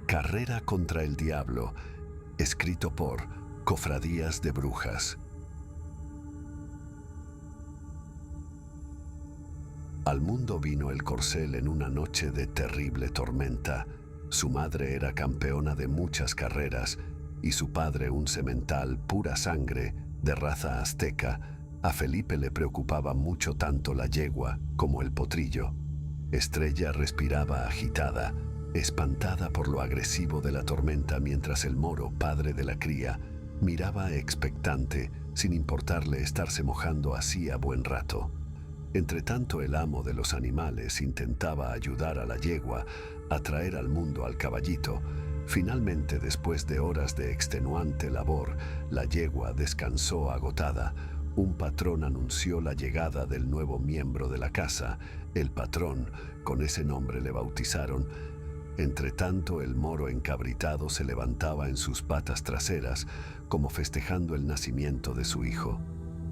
Carrera contra el Diablo, escrito por Cofradías de Brujas. Al mundo vino el corcel en una noche de terrible tormenta. Su madre era campeona de muchas carreras y su padre un semental pura sangre de raza azteca. A Felipe le preocupaba mucho tanto la yegua como el potrillo. Estrella respiraba agitada, espantada por lo agresivo de la tormenta, mientras el moro, padre de la cría, miraba expectante, sin importarle estarse mojando así a buen rato. Entretanto, el amo de los animales intentaba ayudar a la yegua a traer al mundo al caballito. Finalmente, después de horas de extenuante labor, la yegua descansó agotada. Un patrón anunció la llegada del nuevo miembro de la casa. El patrón, con ese nombre le bautizaron. Entretanto, el moro encabritado se levantaba en sus patas traseras, como festejando el nacimiento de su hijo.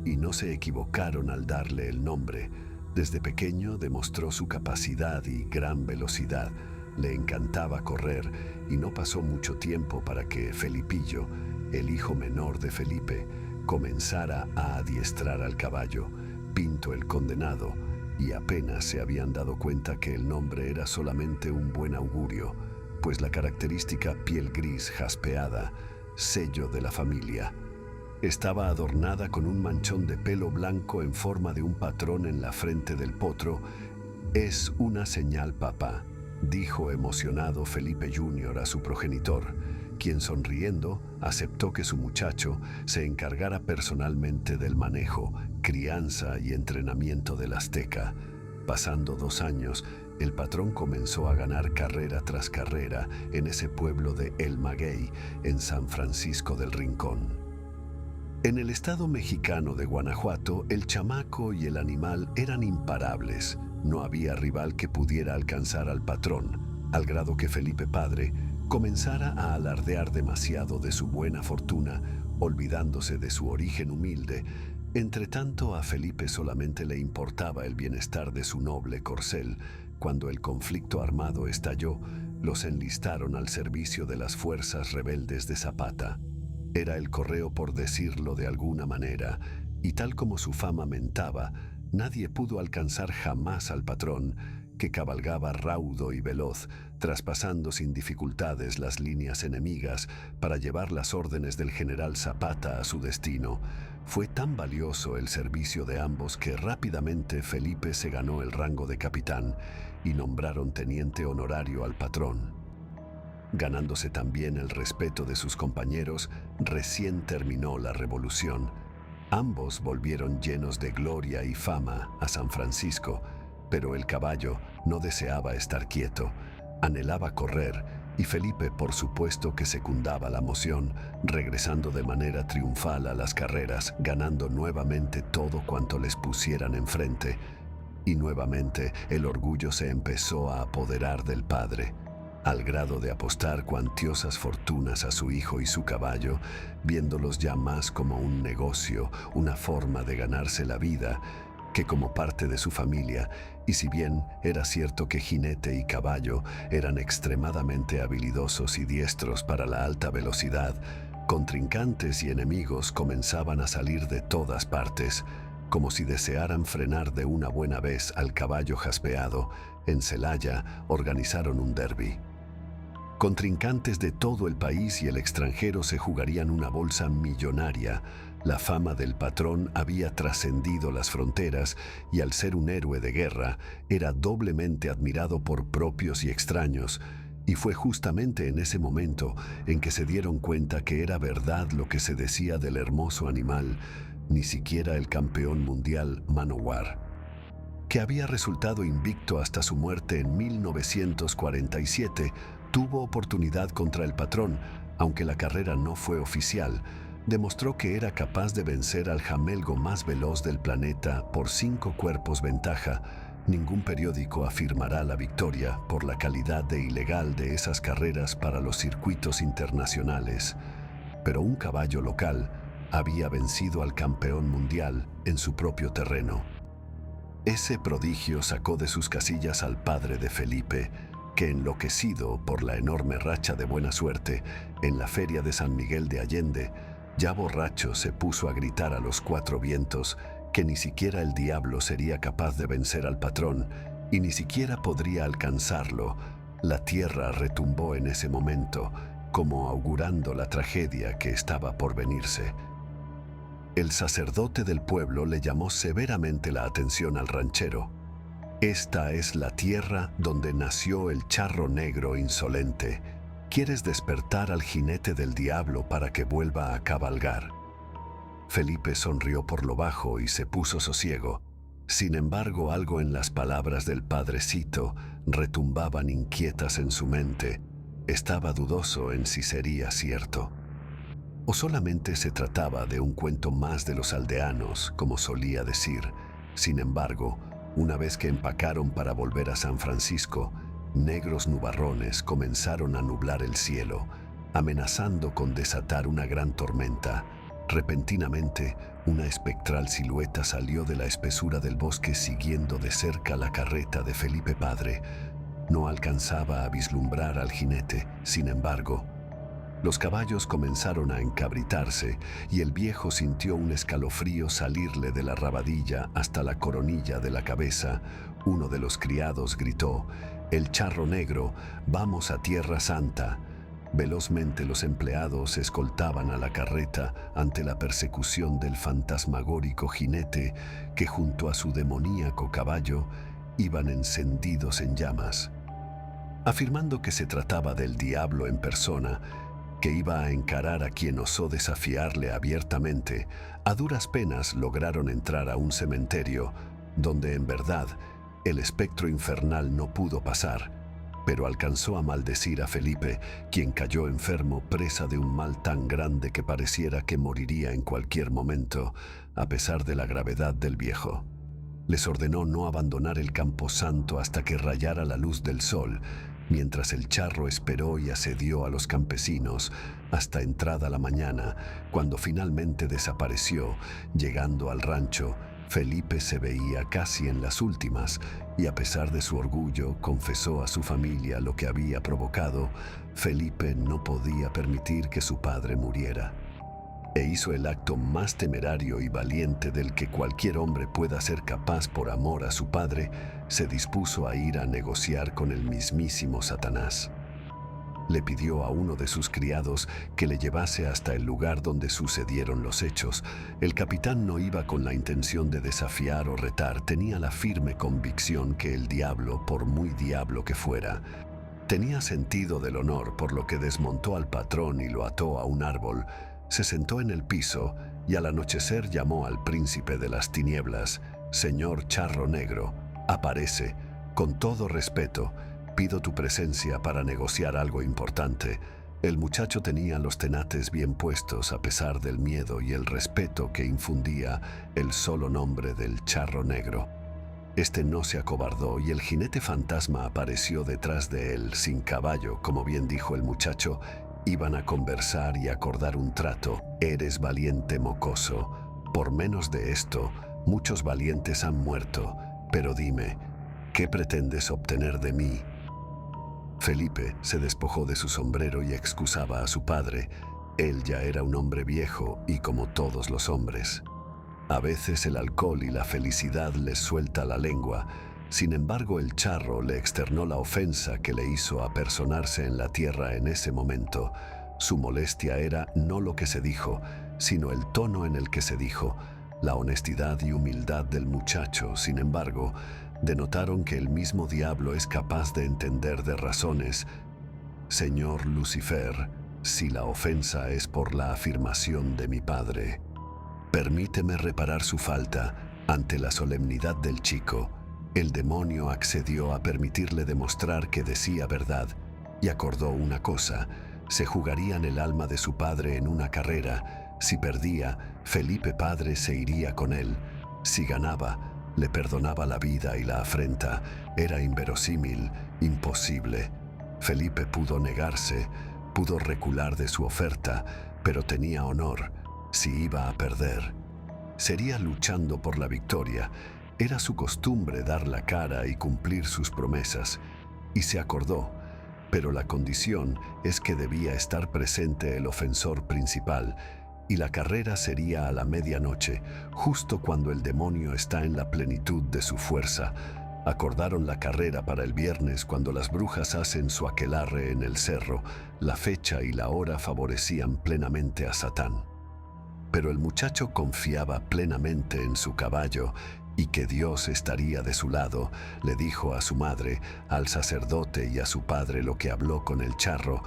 Y no se equivocaron al darle el nombre. Desde pequeño demostró su capacidad y gran velocidad. Le encantaba correr y no pasó mucho tiempo para que Felipillo, el hijo menor de Felipe, comenzara a adiestrar al caballo, Pinto el Condenado, y apenas se habían dado cuenta que el nombre era solamente un buen augurio, pues la característica piel gris jaspeada, sello de la familia, estaba adornada con un manchón de pelo blanco en forma de un patrón en la frente del potro. «Es una señal, papá», dijo emocionado Felipe Jr. a su progenitor, quien sonriendo aceptó que su muchacho se encargara personalmente del manejo, crianza y entrenamiento del azteca. Pasando 2 años, el patrón comenzó a ganar carrera tras carrera en ese pueblo de El Maguey, en San Francisco del Rincón. En el estado mexicano de Guanajuato, el chamaco y el animal eran imparables. No había rival que pudiera alcanzar al patrón, al grado que Felipe padre comenzara a alardear demasiado de su buena fortuna, olvidándose de su origen humilde. Entretanto, a Felipe solamente le importaba el bienestar de su noble corcel. Cuando el conflicto armado estalló, los enlistaron al servicio de las fuerzas rebeldes de Zapata. Era el correo, por decirlo de alguna manera, y tal como su fama mentaba, nadie pudo alcanzar jamás al patrón, que cabalgaba raudo y veloz, traspasando sin dificultades las líneas enemigas para llevar las órdenes del general Zapata a su destino. Fue tan valioso el servicio de ambos que rápidamente Felipe se ganó el rango de capitán y nombraron teniente honorario al patrón. Ganándose también el respeto de sus compañeros, recién terminó la revolución. Ambos volvieron llenos de gloria y fama a San Francisco, pero el caballo no deseaba estar quieto, anhelaba correr, y Felipe por supuesto que secundaba la moción, regresando de manera triunfal a las carreras, ganando nuevamente todo cuanto les pusieran enfrente. Y nuevamente el orgullo se empezó a apoderar del padre, al grado de apostar cuantiosas fortunas a su hijo y su caballo, viéndolos ya más como un negocio, una forma de ganarse la vida, que como parte de su familia. Y si bien era cierto que jinete y caballo eran extremadamente habilidosos y diestros para la alta velocidad, contrincantes y enemigos comenzaban a salir de todas partes, como si desearan frenar de una buena vez al caballo jaspeado. En Celaya organizaron un derbi. Contrincantes de todo el país y el extranjero se jugarían una bolsa millonaria. La fama del patrón había trascendido las fronteras y, al ser un héroe de guerra, era doblemente admirado por propios y extraños. Y fue justamente en ese momento en que se dieron cuenta que era verdad lo que se decía del hermoso animal. Ni siquiera el campeón mundial Manowar, que había resultado invicto hasta su muerte en 1947, tuvo oportunidad contra el patrón. Aunque la carrera no fue oficial, demostró que era capaz de vencer al jamelgo más veloz del planeta por 5 cuerpos ventaja. Ningún periódico afirmará la victoria por la calidad de ilegal de esas carreras para los circuitos internacionales, pero un caballo local había vencido al campeón mundial en su propio terreno. Ese prodigio sacó de sus casillas al padre de Felipe. que, enloquecido por la enorme racha de buena suerte en la feria de San Miguel de Allende, ya borracho se puso a gritar a los cuatro vientos que ni siquiera el diablo sería capaz de vencer al patrón y ni siquiera podría alcanzarlo. La tierra retumbó en ese momento, como augurando la tragedia que estaba por venirse. El sacerdote del pueblo le llamó severamente la atención al ranchero. Esta es la tierra donde nació el charro negro insolente. ¿Quieres despertar al jinete del diablo para que vuelva a cabalgar? Felipe sonrió por lo bajo y se puso sosiego. Sin embargo, algo en las palabras del padrecito retumbaban inquietas en su mente. Estaba dudoso en si sería cierto. ¿O solamente se trataba de un cuento más de los aldeanos, como solía decir? Sin embargo, una vez que empacaron para volver a San Francisco, negros nubarrones comenzaron a nublar el cielo, amenazando con desatar una gran tormenta. Repentinamente, una espectral silueta salió de la espesura del bosque siguiendo de cerca la carreta de Felipe padre. No alcanzaba a vislumbrar al jinete, sin embargo. Los caballos comenzaron a encabritarse y el viejo sintió un escalofrío salirle de la rabadilla hasta la coronilla de la cabeza. Uno de los criados gritó: «El charro negro, vamos a Tierra Santa». Velozmente los empleados escoltaban a la carreta ante la persecución del fantasmagórico jinete que junto a su demoníaco caballo iban encendidos en llamas. Afirmando que se trataba del diablo en persona, que iba a encarar a quien osó desafiarle abiertamente, a duras penas lograron entrar a un cementerio donde en verdad el espectro infernal no pudo pasar, pero alcanzó a maldecir a Felipe, quien cayó enfermo, presa de un mal tan grande que pareciera que moriría en cualquier momento, a pesar de la gravedad del viejo. Les ordenó no abandonar el camposanto hasta que rayara la luz del sol, mientras el charro esperó y asedió a los campesinos hasta entrada la mañana, cuando finalmente desapareció. Llegando al rancho, Felipe se veía casi en las últimas y a pesar de su orgullo confesó a su familia lo que había provocado. Felipe no podía permitir que su padre muriera e hizo el acto más temerario y valiente del que cualquier hombre pueda ser capaz por amor a su padre. Se dispuso a ir a negociar con el mismísimo Satanás. Le pidió a uno de sus criados que le llevase hasta el lugar donde sucedieron los hechos. El capitán no iba con la intención de desafiar o retar, tenía la firme convicción que el diablo, por muy diablo que fuera, tenía sentido del honor, por lo que desmontó al patrón y lo ató a un árbol. Se sentó en el piso y al anochecer llamó al príncipe de las tinieblas: «Señor Charro Negro, aparece. Con todo respeto, pido tu presencia para negociar algo importante». El muchacho tenía los tenates bien puestos a pesar del miedo y el respeto que infundía el solo nombre del Charro Negro. Este no se acobardó y el jinete fantasma apareció detrás de él, sin caballo, como bien dijo el muchacho. Iban a conversar y acordar un trato. «Eres valiente, mocoso. Por menos de esto, muchos valientes han muerto. Pero dime, ¿qué pretendes obtener de mí?» Felipe se despojó de su sombrero y excusaba a su padre. Él ya era un hombre viejo y como todos los hombres. A veces el alcohol y la felicidad les suelta la lengua. Sin embargo, el charro le externó la ofensa que le hizo apersonarse en la tierra en ese momento. Su molestia era no lo que se dijo, sino el tono en el que se dijo. La honestidad y humildad del muchacho, sin embargo, denotaron que el mismo diablo es capaz de entender de razones. «Señor Lucifer, si la ofensa es por la afirmación de mi padre, permíteme reparar su falta». Ante la solemnidad del chico, el demonio accedió a permitirle demostrar que decía verdad y acordó una cosa: se jugarían el alma de su padre en una carrera. Si perdía, Felipe padre se iría con él. Si ganaba, le perdonaba la vida y la afrenta. Era inverosímil, imposible. Felipe pudo negarse, pudo recular de su oferta, pero tenía honor. Si iba a perder, sería luchando por la victoria. Era su costumbre dar la cara y cumplir sus promesas. y se acordó, pero la condición es que debía estar presente el ofensor principal, y la carrera sería a la medianoche, justo cuando el demonio está en la plenitud de su fuerza. Acordaron la carrera para el viernes cuando las brujas hacen su aquelarre en el cerro. La fecha y la hora favorecían plenamente a Satán. Pero el muchacho confiaba plenamente en su caballo y que Dios estaría de su lado. Le dijo a su madre, al sacerdote y a su padre lo que habló con el charro.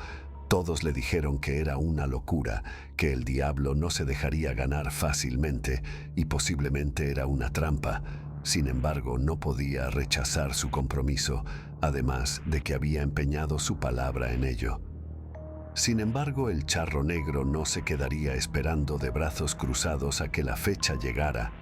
Todos le dijeron que era una locura, que el diablo no se dejaría ganar fácilmente y posiblemente era una trampa. Sin embargo, no podía rechazar su compromiso, además de que había empeñado su palabra en ello. Sin embargo, el charro negro no se quedaría esperando de brazos cruzados a que la fecha llegara.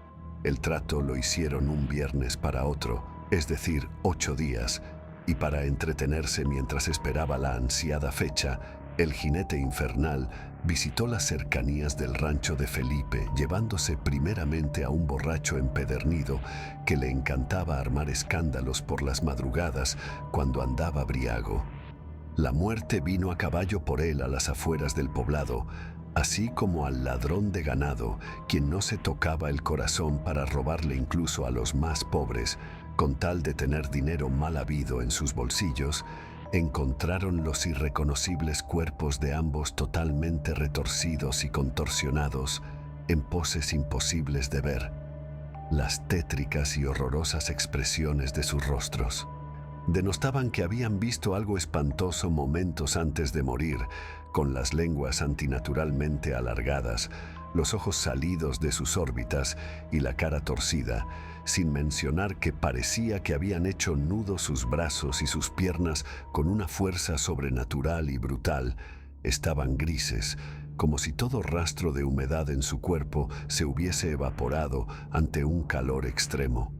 El trato lo hicieron un viernes para otro, es decir, 8 días, y para entretenerse mientras esperaba la ansiada fecha, el jinete infernal visitó las cercanías del rancho de Felipe, llevándose primeramente a un borracho empedernido que le encantaba armar escándalos por las madrugadas cuando andaba briago. La muerte vino a caballo por él a las afueras del poblado, así como al ladrón de ganado, quien no se tocaba el corazón para robarle incluso a los más pobres, con tal de tener dinero mal habido en sus bolsillos. Encontraron los irreconocibles cuerpos de ambos totalmente retorcidos y contorsionados, en poses imposibles de ver, las tétricas y horrorosas expresiones de sus rostros denotaban que habían visto algo espantoso momentos antes de morir, con las lenguas antinaturalmente alargadas, los ojos salidos de sus órbitas y la cara torcida, sin mencionar que parecía que habían hecho nudos sus brazos y sus piernas con una fuerza sobrenatural y brutal. Estaban grises, como si todo rastro de humedad en su cuerpo se hubiese evaporado ante un calor extremo.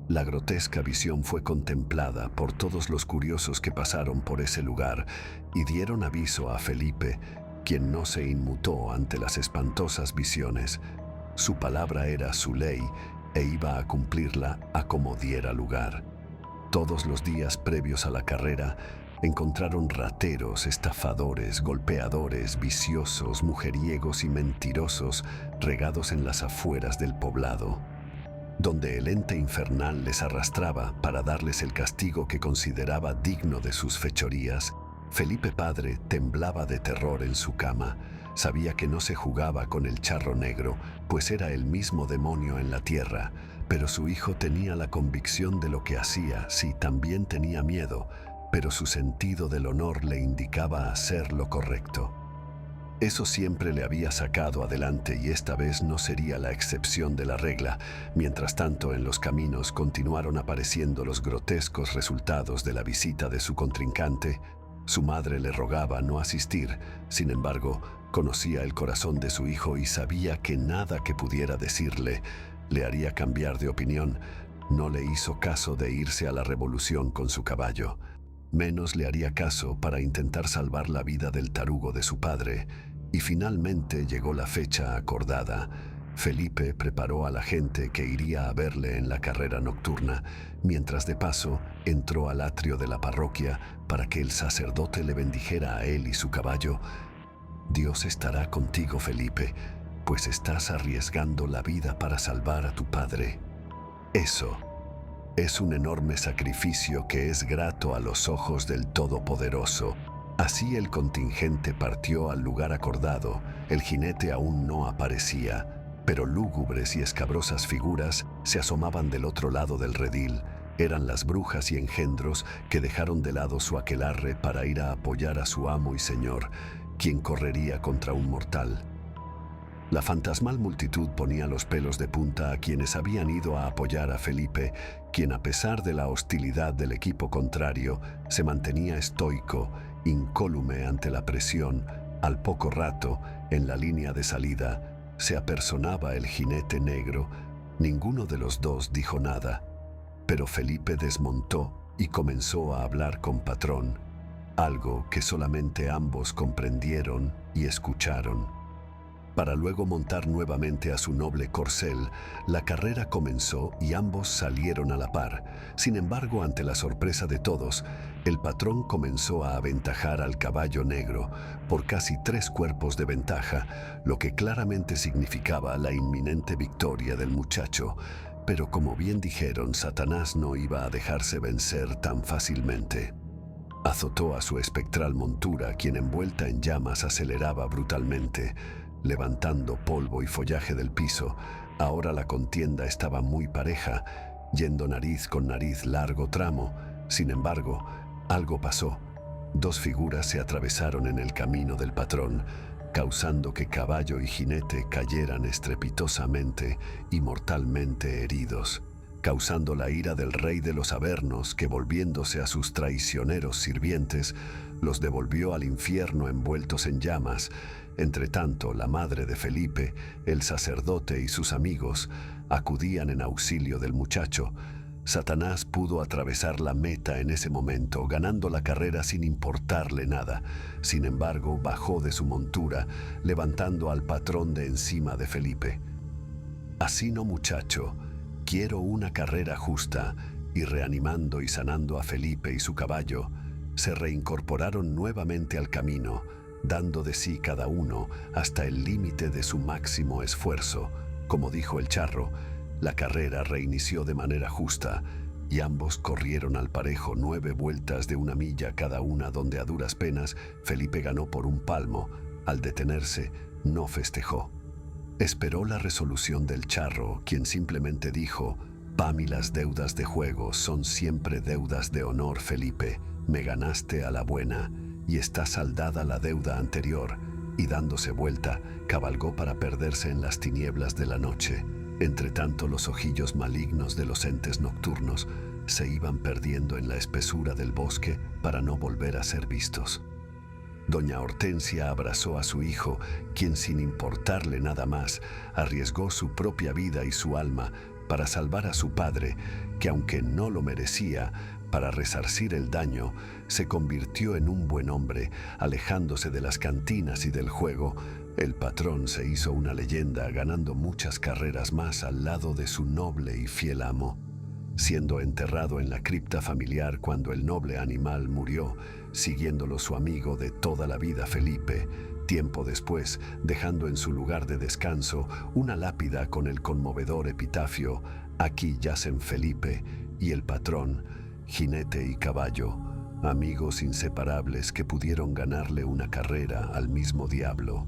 La grotesca visión fue contemplada por todos los curiosos que pasaron por ese lugar y dieron aviso a Felipe, quien no se inmutó ante las espantosas visiones. Su palabra era su ley e iba a cumplirla a como diera lugar. Todos los días previos a la carrera encontraron rateros, estafadores, golpeadores, viciosos, mujeriegos y mentirosos regados en las afueras del poblado, donde el ente infernal les arrastraba para darles el castigo que consideraba digno de sus fechorías. Felipe padre temblaba de terror en su cama. Sabía que no se jugaba con el charro negro, pues era el mismo demonio en la tierra, pero su hijo tenía la convicción de lo que hacía. Sí, también tenía miedo, pero su sentido del honor le indicaba hacer lo correcto. Eso siempre le había sacado adelante y esta vez no sería la excepción de la regla. Mientras tanto, en los caminos continuaron apareciendo los grotescos resultados de la visita de su contrincante. Su madre le rogaba no asistir, sin embargo, conocía el corazón de su hijo y sabía que nada que pudiera decirle le haría cambiar de opinión. No le hizo caso de irse a la revolución con su caballo. Menos le haría caso para intentar salvar la vida del tarugo de su padre. Y finalmente llegó la fecha acordada. Felipe preparó a la gente que iría a verle en la carrera nocturna, mientras de paso entró al atrio de la parroquia para que el sacerdote le bendijera a él y su caballo. Dios estará contigo, Felipe, pues estás arriesgando la vida para salvar a tu padre. Eso es un enorme sacrificio que es grato a los ojos del Todopoderoso. Así el contingente partió al lugar acordado. El jinete aún no aparecía, pero lúgubres y escabrosas figuras se asomaban del otro lado del redil. Eran las brujas y engendros que dejaron de lado su aquelarre para ir a apoyar a su amo y señor, quien correría contra un mortal. La fantasmal multitud ponía los pelos de punta a quienes habían ido a apoyar a Felipe, quien, a pesar de la hostilidad del equipo contrario, se mantenía estoico, incólume ante la presión. Al poco rato, en la línea de salida, se apersonaba el jinete negro. Ninguno de los dos dijo nada, pero Felipe desmontó y comenzó a hablar con Patrón, algo que solamente ambos comprendieron y escucharon. Para luego montar nuevamente a su noble corcel, la carrera comenzó y ambos salieron a la par. Sin embargo, ante la sorpresa de todos, el patrón comenzó a aventajar al caballo negro por casi 3 cuerpos de ventaja, lo que claramente significaba la inminente victoria del muchacho. Pero como bien dijeron, Satanás no iba a dejarse vencer tan fácilmente. Azotó a su espectral montura, quien envuelta en llamas aceleraba brutalmente, levantando polvo y follaje del piso. Ahora la contienda estaba muy pareja, yendo nariz con nariz largo tramo. Sin embargo, algo pasó. 2 figuras se atravesaron en el camino del patrón, causando que caballo y jinete cayeran estrepitosamente y mortalmente heridos, causando la ira del rey de los Avernos, que volviéndose a sus traicioneros sirvientes, los devolvió al infierno envueltos en llamas. Entretanto, la madre de Felipe, el sacerdote y sus amigos acudían en auxilio del muchacho. Satanás pudo atravesar la meta en ese momento, ganando la carrera sin importarle nada. Sin embargo, bajó de su montura, levantando al patrón de encima de Felipe. «Así no, muchacho, quiero una carrera justa», y reanimando y sanando a Felipe y su caballo, se reincorporaron nuevamente al camino, dando de sí cada uno hasta el límite de su máximo esfuerzo. Como dijo el charro, la carrera reinició de manera justa y ambos corrieron al parejo 9 vueltas de 1 milla cada una, donde a duras penas Felipe ganó por 1 palmo. Al detenerse, no festejó. Esperó la resolución del charro, quien simplemente dijo: «Pa' mí las deudas de juego son siempre deudas de honor, Felipe. Me ganaste a la buena y está saldada la deuda anterior», y dándose vuelta, cabalgó para perderse en las tinieblas de la noche. Entretanto, los ojillos malignos de los entes nocturnos se iban perdiendo en la espesura del bosque para no volver a ser vistos. Doña Hortensia abrazó a su hijo, quien sin importarle nada más, arriesgó su propia vida y su alma para salvar a su padre, que aunque no lo merecía, para resarcir el daño, se convirtió en un buen hombre, alejándose de las cantinas y del juego. El patrón se hizo una leyenda, ganando muchas carreras más al lado de su noble y fiel amo, siendo enterrado en la cripta familiar cuando el noble animal murió, siguiéndolo su amigo de toda la vida, Felipe, tiempo después, dejando en su lugar de descanso una lápida con el conmovedor epitafio: «Aquí yacen Felipe y el patrón, jinete y caballo, amigos inseparables que pudieron ganarle una carrera al mismo diablo».